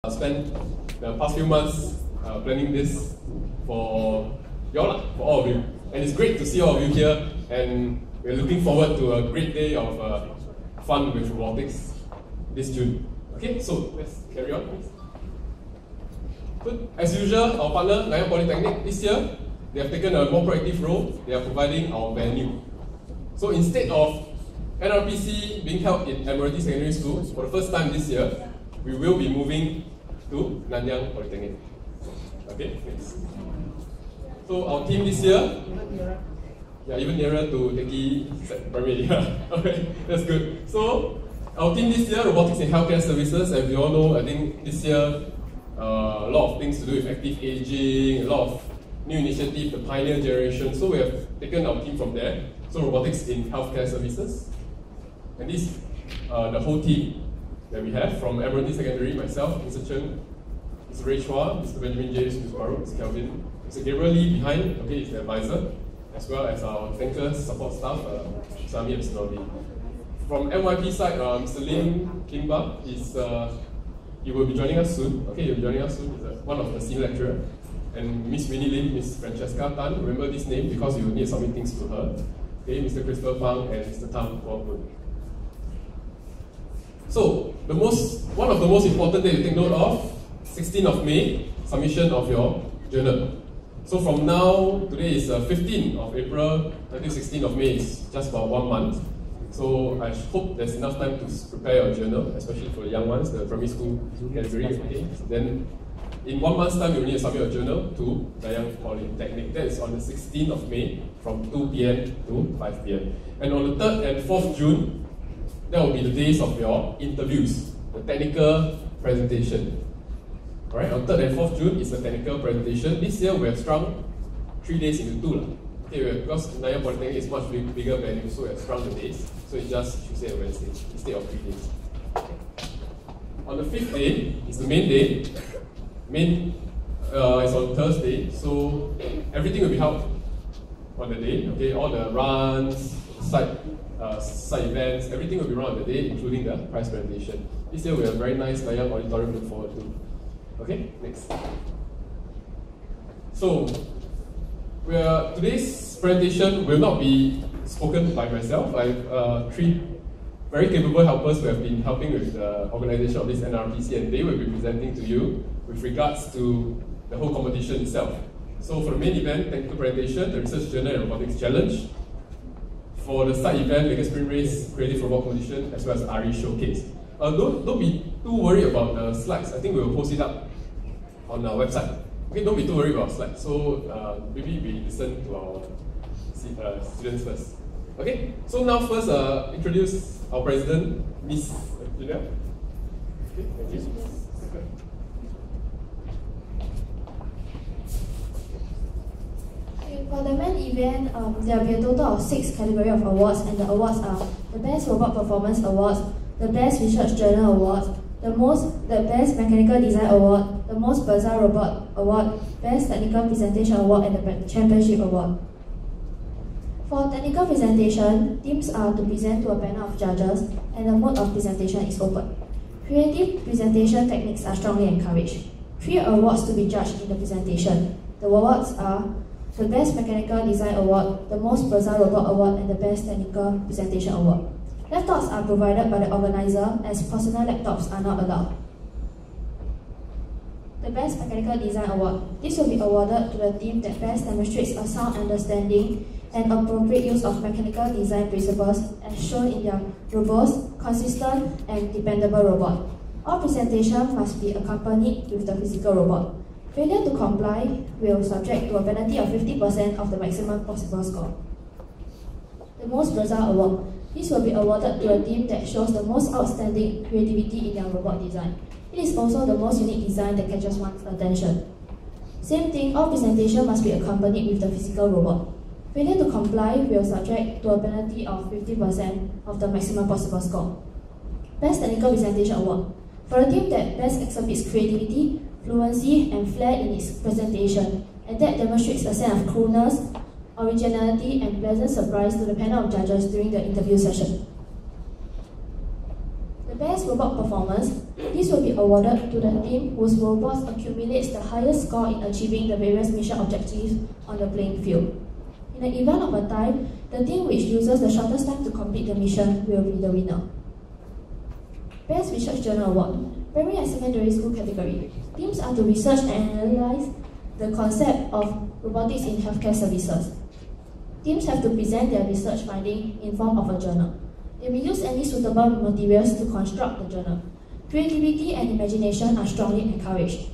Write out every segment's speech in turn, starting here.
Spent the past few months planning this for y'all, for all of you. And it's great to see all of you here, and we're looking forward to a great day of fun with robotics this June. Okay, so let's carry on, please. Good. As usual, our partner, Nanyang Polytechnic, this year, they have taken a more proactive role. They are providing our venue. So instead of NRPC being held in Admiralty Secondary School, for the first time this year, we will be moving to Nanyang Polytechnic. Okay, next. So our team this year, even nearer to Teki Primary. Okay, that's good. So our team this year, Robotics in Healthcare Services, as we all know, I think this year, a lot of things to do with active aging, a lot of new initiative, the pioneer generation. So we have taken our team from there. So Robotics in Healthcare Services. And this, the whole team that we have from Admiralty Secondary, myself, Mr. Chen, Mr. Ray Chua, Mr. Benjamin James, Mr. Baruch, Mr. Kelvin, Mr. Gabriel Lee behind, okay, is the advisor, as well as our technical support staff, Sami and Mr. Nodi. From NYP side, Mr. Lim Kimba is, he will be joining us soon. Okay, he'll be joining us soon. He's one of the senior lecturer. And Miss Winnie Lim, Miss Francesca Tan, remember this name because you will need to submit things to her. Okay, Mr. Christopher Fang and Mr. Tam Guopun. So, one of the most important days to take note of, 16th of May, submission of your journal. So from now, today is 15th of April until 16th of May, is just about 1 month. So I hope there's enough time to prepare your journal, especially for the young ones, the primary school category. Okay. Then in 1 month's time, you need to submit your journal to Nanyang Polytechnic. That is on the 16th of May from 2 p.m. to 5 p.m. And on the 3rd and 4th June, that will be the days of your interviews, the technical presentation. Alright, on 3rd and 4th June is the technical presentation. This year we have strung 3 days into 2. Okay, because Nanyang Polytechnic is much bigger venue, so we have strung the days. So it's just Tuesday and Wednesday instead of 3 days. Okay. On the 5th day is the main day. Is on Thursday, so everything will be held on the day. Okay, all the runs, side events, everything will be run on the day, including the prize presentation. This year we have a very nice Nanyang auditorium to look forward to. Okay, next. So, today's presentation will not be spoken by myself. I have 3 very capable helpers who have been helping with the organization of this NRPC, and they will be presenting to you with regards to the whole competition itself. So for the main event, technical presentation, the Research Journal and Robotics Challenge. For the side event, Mega Sprint Race, Creative Robot Competition, as well as RE Showcase. Don't be too worried about the slides. I think we will post it up on our website. Okay, don't be too worried about slides. So maybe we listen to our students first. Okay, so now first introduce our president, Miss Julia. Okay, thank you. For the main event, there will be a total of 6 categories of awards, and the awards are the Best Robot Performance Award, the Best Research Journal Award, the Best Mechanical Design Award, the Most Bizarre Robot Award, Best Technical Presentation Award, and the Championship Award. For technical presentation, teams are to present to a panel of judges, and the mode of presentation is open. Creative presentation techniques are strongly encouraged. 3 awards to be judged in the presentation. The awards are the Best Mechanical Design Award, the Most Bizarre Robot Award, and the Best Technical Presentation Award. Laptops are provided by the organizer, as personal laptops are not allowed. The Best Mechanical Design Award. This will be awarded to the team that best demonstrates a sound understanding and appropriate use of mechanical design principles as shown in their robust, consistent, and dependable robot. All presentation must be accompanied with the physical robot. Failure to comply will subject to a penalty of 50% of the maximum possible score. The Most Bizarre Award. This will be awarded to a team that shows the most outstanding creativity in their robot design. It is also the most unique design that catches one's attention. Same thing, all presentation must be accompanied with the physical robot. Failure to comply will subject to a penalty of 50% of the maximum possible score. Best Technical Presentation Award. For a team that best exhibits creativity, fluency, and flair in its presentation, and that demonstrates a sense of coolness, originality, and pleasant surprise to the panel of judges during the interview session. The best robot performance, this will be awarded to the team whose robot accumulates the highest score in achieving the various mission objectives on the playing field. In the event of a tie, the team which uses the shortest time to complete the mission will be the winner. Best Research Journal Award, Primary and Secondary School category. Teams are to research and analyze the concept of robotics in healthcare services. Teams have to present their research finding in form of a journal. They will use any suitable materials to construct the journal. Creativity and imagination are strongly encouraged.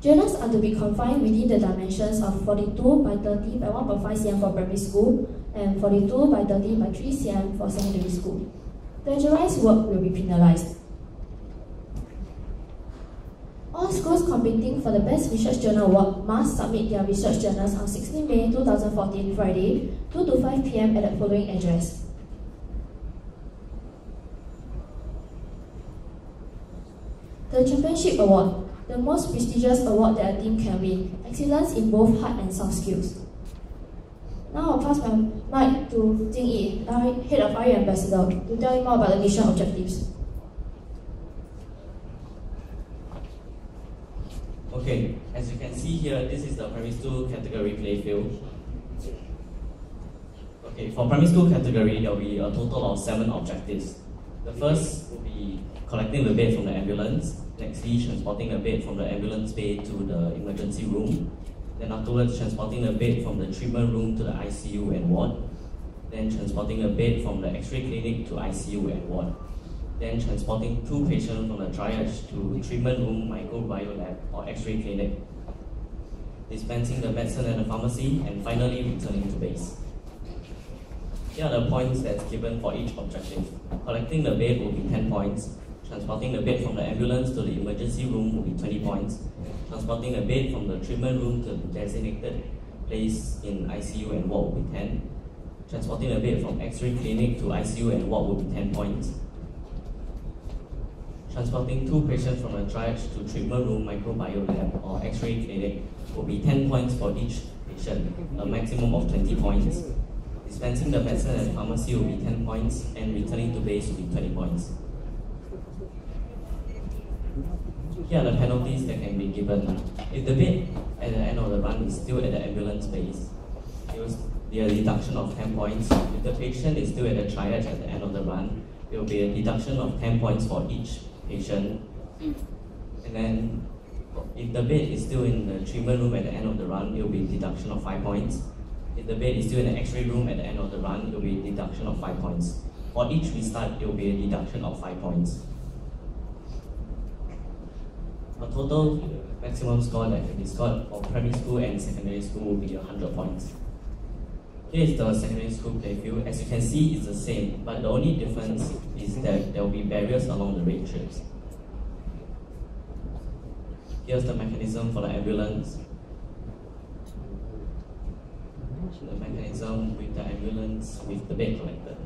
Journals are to be confined within the dimensions of 42 by 30 by 1.5 cm for primary school and 42 by 30 by 3 cm for secondary school. Plagiarized work will be penalized. All schools competing for the Best Research Journal Award must submit their research journals on 16 May 2014 Friday, 2 to 5 p.m. at the following address. The Championship Award, the most prestigious award that a team can win, excellence in both hard and soft skills. Now I'll pass my mic to Jing Yi, our Head of RE Ambassador, to tell you more about the mission objectives. Okay, as you can see here, this is the primary school category playfield. Okay, for primary school category, there will be a total of 7 objectives. The first will be collecting the bed from the ambulance, nextly transporting the bed from the ambulance bay to the emergency room, then afterwards transporting the bed from the treatment room to the ICU and ward, then transporting the bed from the X-ray clinic to ICU and ward, then transporting 2 patients from the triage to treatment room, microbiome lab or X-ray clinic, dispensing the medicine at the pharmacy, and finally returning to base. Here are the points that's given for each objective. Collecting the bed will be 10 points, transporting the bed from the ambulance to the emergency room will be 20 points, transporting the bed from the treatment room to the designated place in ICU and ward will be 10, transporting the bed from X-ray clinic to ICU and ward will be 10 points, transporting 2 patients from a triage to treatment room, microbiome lab or X-ray clinic will be 10 points for each patient, a maximum of 20 points. Dispensing the medicine at pharmacy will be 10 points and returning to base will be 20 points. Here are the penalties that can be given. If the bed at the end of the run is still at the ambulance base, there will be a deduction of 10 points. If the patient is still at the triage at the end of the run, there will be a deduction of 10 points for each patient. And then if the bed is still in the treatment room at the end of the run, it will be a deduction of 5 points. If the bed is still in the X-ray room at the end of the run, it will be a deduction of 5 points. For each restart, it will be a deduction of 5 points. A total maximum score that can be scored for primary school and secondary school will be 100 points. Here is the secondary school playfield. As you can see, it's the same, but the only difference is that there will be barriers along the rail trips. Here's the mechanism for the ambulance. The mechanism with the ambulance with the bed collected.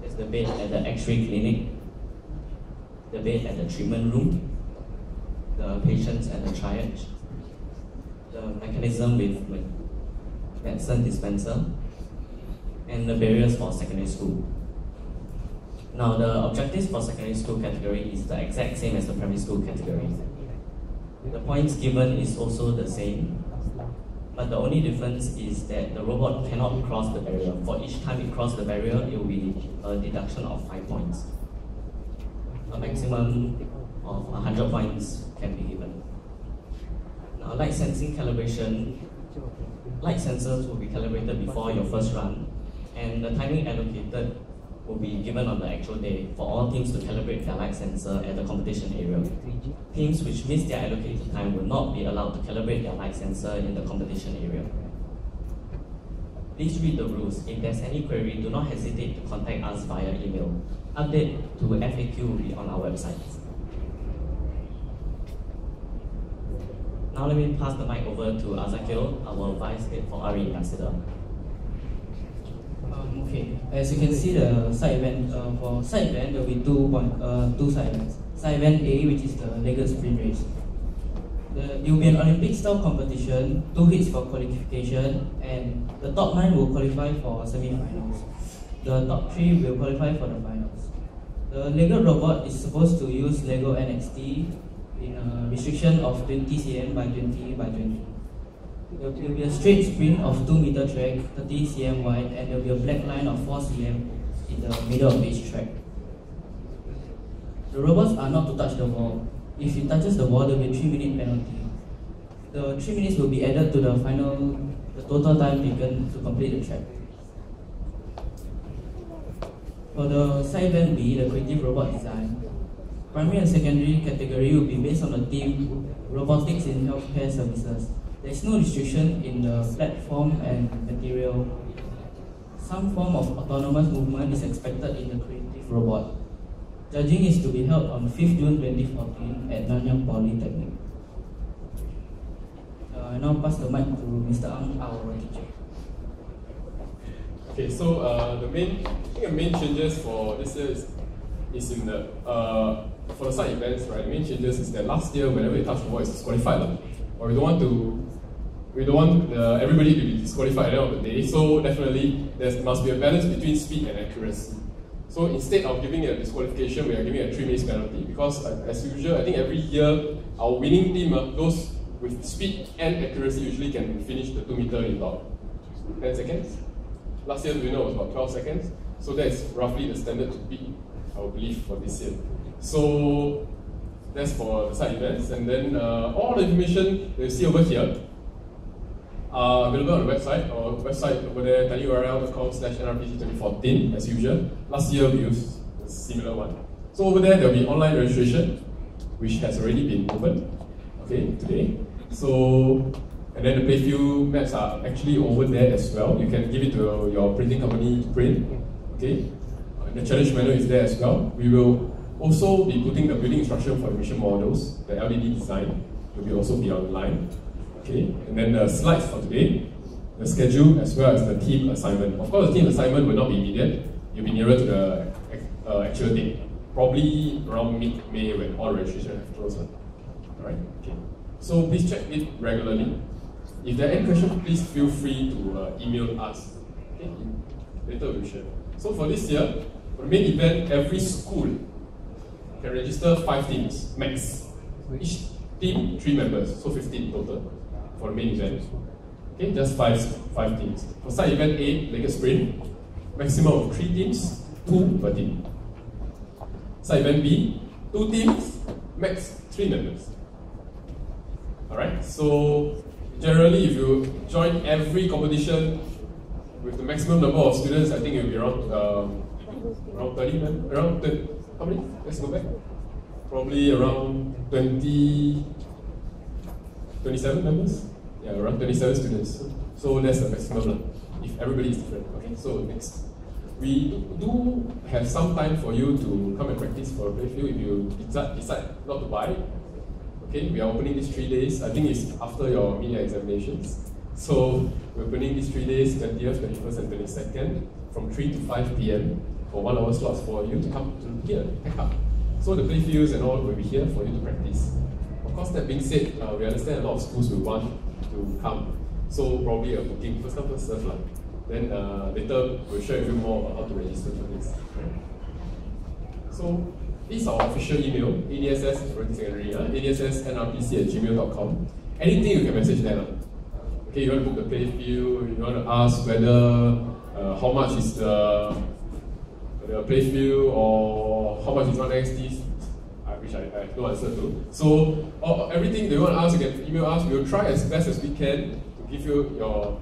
There's the bed at the X-ray clinic, the bed at the treatment room, the patients at the triage, the mechanism with medicine dispenser, and the barriers for secondary school. Now the objectives for secondary school category is the exact same as the primary school category. The points given is also the same, but the only difference is that the robot cannot cross the barrier. For each time it crosses the barrier, it will be a deduction of 5 points. A maximum of 100 points can be given. Now light sensing calibration, light sensors will be calibrated before your first run, and the timing allocated will be given on the actual day for all teams to calibrate their light sensor at the competition area. Teams which miss their allocated time will not be allowed to calibrate their light sensor in the competition area. Please read the rules. If there's any query, do not hesitate to contact us via email. Update to FAQ will be on our website. Now let me pass the mic over to Azakil, our Vice Head for RE Ambassador. Okay, as you can see the side event, for side event there will be two side events. Side event A, which is the legged sprint race. There will be an Olympic style competition, 2 heats for qualification, and the top 9 will qualify for semi-finals. The top 3 will qualify for the finals. The Lego robot is supposed to use Lego NXT in a restriction of 20 cm by 20 by 20. There will be a straight sprint of 2 meter track, 30 cm wide, and there will be a black line of 4 cm in the middle of each track. The robots are not to touch the wall. If it touches the wall, there will be a 3-minute penalty. The 3 minutes will be added to the total time taken to complete the track. For the side event B, the creative robot design, primary and secondary category will be based on the theme Robotics in Healthcare Services. There is no restriction in the platform and material. Some form of autonomous movement is expected in the creative robot. Judging is to be held on 5th June 2014 at Nanyang Polytechnic. I now pass the mic to Mr. Ang, our teacher. Okay, so the main changes for this year is in the for the side events, right? The main changes is that last year, whenever you touch the wall, it's disqualified, or we don't want everybody to be disqualified at the end of the day. So definitely there must be a balance between speed and accuracy. So instead of giving a disqualification, we are giving a 3 minutes penalty because, as usual, I think every year our winning team, those with speed and accuracy, usually can finish the 2 meter in about 10 seconds. Last year's winner was about 12 seconds. So that is roughly the standard to beat, I believe, for this year. So that's for the side events. And then all the information that you see over here are available on the website, or website over there, tinyurl.com/NRPC2014, as usual. Last year we used a similar one. So over there will be online registration, which has already been opened, okay, today. So, and then the playfield maps are actually over there as well. You can give it to your printing company to print, okay. The challenge manual is there as well. We will also be putting the building instruction for emission models, the LED design, will also be online. Okay, and then the slides for today, the schedule as well as the team assignment. Of course, the team assignment will not be immediate. You'll be nearer to the actual date, probably around mid-May when all registration have closed. Alright, okay. So please check it regularly. If there are any questions, please feel free to email us. Okay, later we'll share. So for this year, for the main event, every school can register 5 teams max. Each team 3 members, so 15 total for the main event. Okay, just 5 teams. For side event A, legged sprint, maximum of 3 teams, 2 per team. Side event B, 2 teams, max 3 members. Alright, so generally if you join every competition with the maximum number of students, I think it will be around 30 members, around 20, how many? Let's go back. Probably around 27 members? Yeah, around 27 students. So that's the maximum if everybody is different. Okay, so next. We do have some time for you to come and practice for a playfield if you decide not to buy. Okay, we are opening these 3 days. I think it's after your mid-year examinations. So we're opening these 3 days, 20th, 21st and 22nd from 3 to 5 p.m. for 1 hour slots for you to come to here, pack up. So the playfields and all will be here for you to practice. Of course, that being said, we understand a lot of schools will want to come. So probably a booking, first come, first serve. Then later we'll share with you more about how to register for this. So this is our official email, adss@secondary, adss@nrpc@gmail.com. Anything you can message there. Okay, you want to book the playfield, you want to ask whether how much is the playfield or how much is one XT, which I have no answer to. So everything they want to ask, you can email us. We will try as best as we can to give you your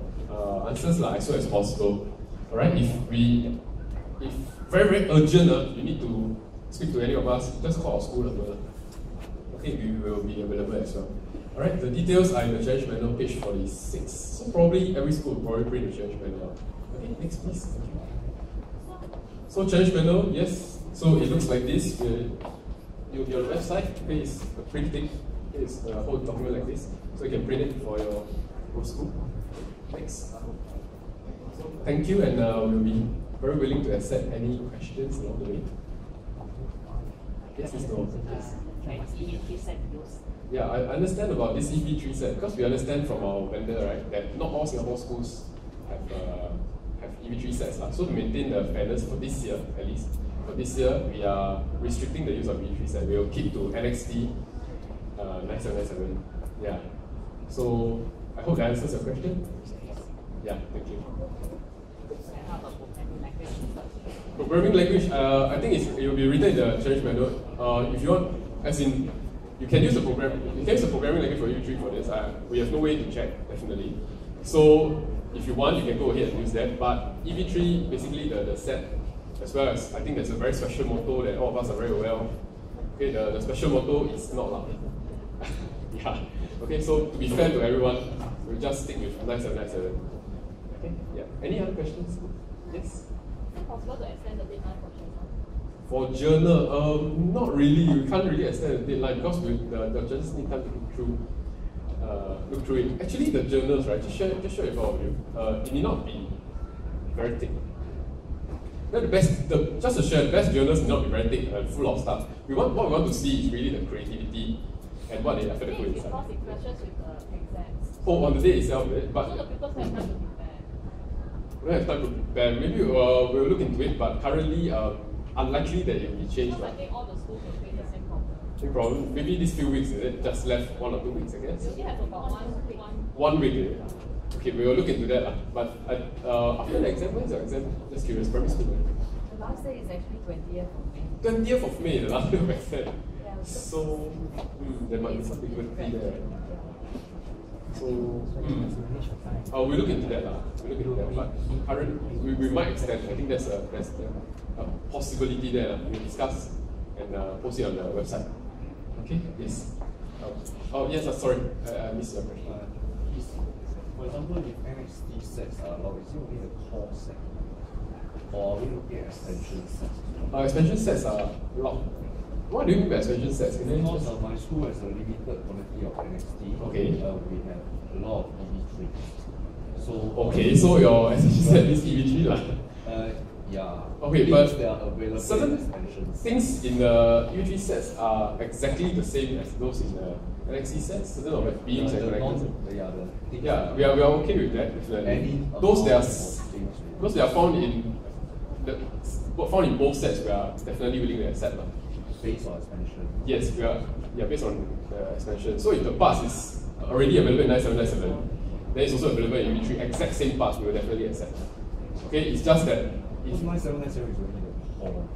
answers as soon as possible. Alright, if very urgent, you need to speak to any of us, just call our school number. Okay, we will be available as well. Alright, the details are in the challenge manual, page 46. So probably every school will probably print the challenge manual. Okay, next please. Thank you. So challenge manual, yes. So it looks like this. You'll be on the website. Okay, it's a printing. It's a whole document like this. So you can print it for your whole school. Thanks. So thank you, and we'll be very willing to accept any questions along the way. Yes, no. Yes. Yeah, I understand about this EP3 set because we understand from our vendor, right, that not all Singapore schools have have EV3 sets. So to maintain the fairness for this year, at least, for this year, we are restricting the use of EV3 set. We will keep to NXT 9797. Yeah. So I hope that answers your question. Yeah, thank you. Programming language, I think it will be written in the challenge manual. If you want, as in, you can use the programming language for EV3 for this. We have no way to check, definitely. So if you want, you can go ahead and use that. But EV3, basically the set, as well as, I think there's a very special motto that all of us are very aware of. Okay, the special motto is not loud. Yeah. Okay, so to be fair to everyone, we'll just stick with 9797. Okay, yeah. Any other questions? Yes? Is it possible to extend the deadline for journal? For journal, not really. You can't really extend the deadline because the judges need time to look through it. Actually, the journals, right? Just share with all of you. It need not be very thick. Just to share, the best journals need not be very thick and full of stuff. What we want to see is really the creativity and what they affect the code inside. Because it clashes with the exams. Oh, on the day itself, but so the people have time to prepare. We don't have time to prepare. Maybe we'll look into it, but currently, unlikely that it will be changed. Because I think all the schools will face the same problem. Same problem. Maybe these few weeks, is it? Just left 1 or 2 weeks, I guess. We have about 1 week. 1 week, is it? Okay, we will look into that. But after the exam, when's your exam? Just curious, primary school. The last day is actually 20th of May. 20th of May, the last day of exam. Yeah, So, there might be something good there. So, we'll look into that. We'll look into that. But we might extend. I think there's a possibility there. We'll discuss and post it on the website. Okay? Yes. Yes, sorry. I missed your question. For example, if NXT sets are allowed, is it only the core set? Or are we looking at extension sets? Expansion sets are allowed. What do you mean by expansion sets? Because my school has a limited quantity of NXT. Okay. We have a lot of EV3. So your expansion set is EV3 yeah. Okay, but they are available certain extensions. things in the EV3 sets are exactly the same as those in the NXT sets. Certain of it beams and connectors. Yeah, we are okay with that. Definitely. Those that are found in both sets, we are definitely willing to accept. Based on expansion. Yes, we are. Yeah, based on expansion. So if the parts is already available in 9797, then it's also available in EV3. Exact same parts, we will definitely accept. Okay, it's just that. If 9797 is only the core.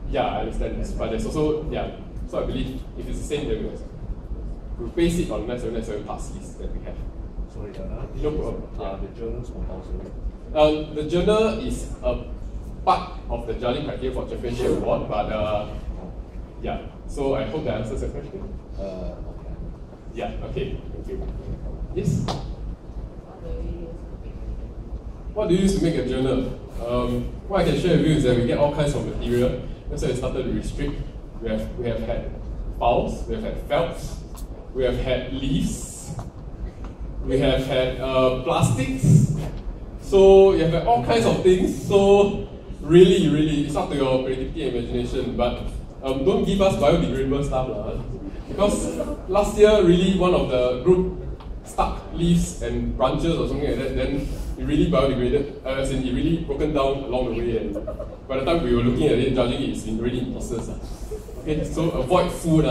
Yeah, I understand this, but there's also So I believe if it's the same, then we'll base it on 9797 parts list that we have. Sorry, another thing no problem. The journals compulsory. The journal is a part of the judging criteria for championship award, but yeah. So I hope that answers your question. Okay. Yeah. Okay. Thank you. Yes. What do you use to make a journal? What I can share with you is that we get all kinds of material. That's why we started to restrict. We have had files, we have had felts, we have had leaves, we have had plastics. So you have had all kinds of things. So really, it's up to your creativity and imagination. But don't give us biodegradable stuff, because last year really one of the group stuck leaves and branches or something like that. Then it really biodegraded, as in it really broken down along the way, and by the time we were looking at it, judging it, it's been already in pieces. Okay, so avoid food.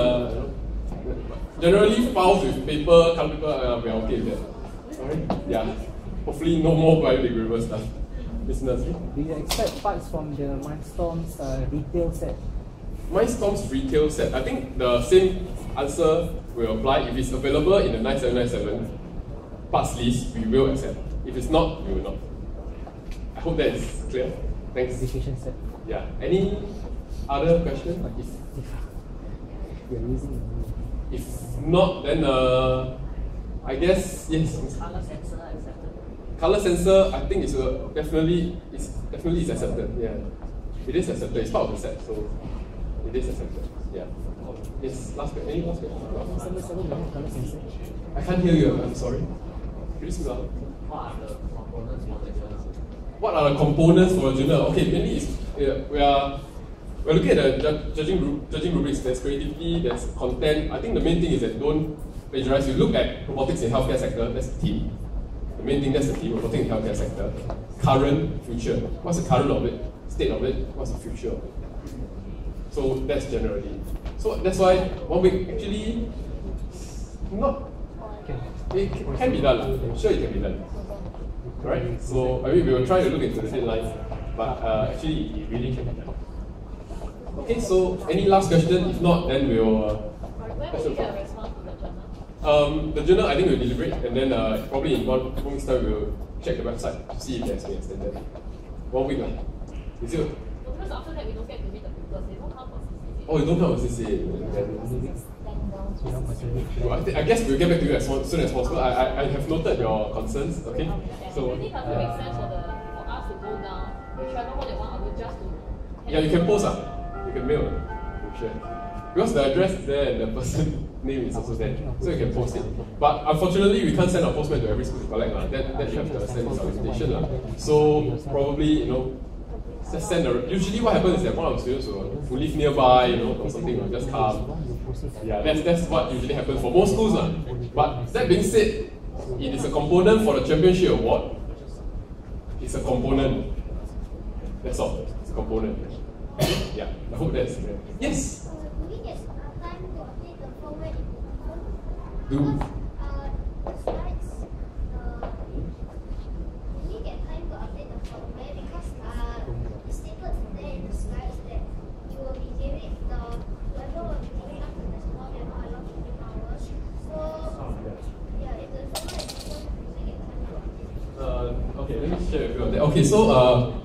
Generally, files with paper, color paper, we are okay with that. Alright? Yeah. Hopefully, no more biodegradable stuff. Business. Do you expect parts from the Mindstorms retail set? Mindstorms retail set. I think the same answer will apply. If it's available in the 9797 parts list, we will accept. If it's not, we will not. I hope that is clear. Thanks. Execution set. Yeah. Any other question? You're using it. If not, then I guess yes. Color sensor accepted. Color sensor, I think it's definitely accepted. Yeah, it is accepted. It's part of the set, so it is accepted. Yeah. Yes. Last question. Any last question? Color sensor. I can't hear you. I'm sorry. Could you speak louder? What are the components for a journal? Okay, mainly it's, we're looking at the judging rubrics. There's creativity, there's content. I think the main thing is that don't plagiarize. You look at robotics in healthcare sector, that's the team. The main thing, that's the key, robotic in healthcare sector. Current, future. What's the current of it? State of it? What's the future of it? So that's generally. So that's why 1 week actually not. It can be done. I'm sure it can be done. Right? So I mean, we will try to look into the deadline, but actually it really can be done. Okay. So any last question? If not, then we'll. When will you get a response to the journal? The journal, I think we'll deliberate, and then probably in 1 week's time we'll check the website to see if it has been extended. 1 week, is it? No, because after that we don't get to read the papers. They don't come for CCA. Oh, you don't come with CCA. I guess we'll get back to you as soon as possible. I have noted your concerns. Okay. So. It really doesn't make sense for us to go down. We travel more than 1 hour just to. Yeah, you can post. You can mail. Sure. Because the address is there and the person name is also there, so you can post it. But unfortunately, we can't send our postman to every school to collect. That you have to understand is our limitation. So probably, just send usually what happens is that one of the students who live nearby, or something will just come. Yeah, that's what usually happens for most schools. But that being said, it is a component for the championship award. It's a component. That's all. It's a component. Yeah, I hope that's clear. Yes? Do we get time to update the format if we Do. the slides, do we get time to update the format? Because it's stated there in the slides that you will be giving whoever will be giving up the response, they are not allowed 15 hours. So, yeah, if the format is different, do we get time to update? Okay, let me share with you on that. Okay, so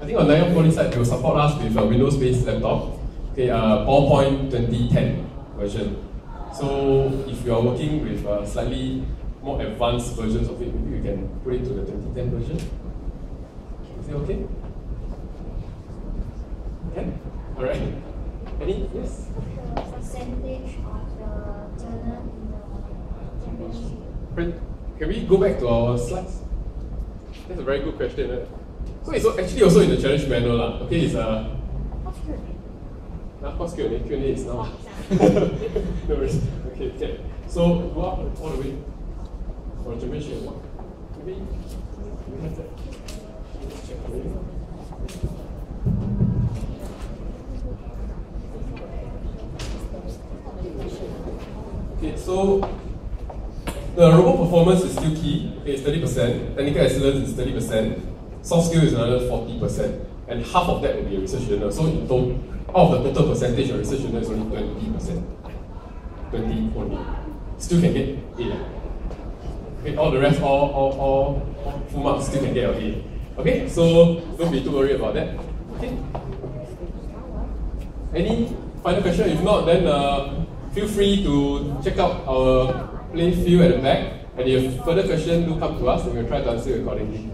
I think on Nanyang Poly side, they will support us with a Windows-based laptop. Okay, PowerPoint 2010 version. So if you are working with slightly more advanced versions of it, maybe you can put it to the 2010 version. Is it okay? Can? Alright. Any? Yes? The percentage of the journal in the championship. Friend, can we go back to our slides? That's a very good question. Right? So it's actually also in the challenge manual. Okay, it's what's Q&A? Q&A is now. No worries. Okay. So go up all the way for the championship. Maybe we have that. Let's check for you. Okay, so the robot performance is still key. Okay, it's 30%. Technical excellence is 30%. Soft skill is another 40%. And half of that will be a research journal. So in total, out of the total percentage of research journal is only 20%. 20 only. Still can get A. Okay, all the rest, all full marks still can get A. Okay, so don't be too worried about that. Okay. Any final question? If not, then feel free to check out our play field at the back. And if further questions, do come to us and we'll try to answer accordingly.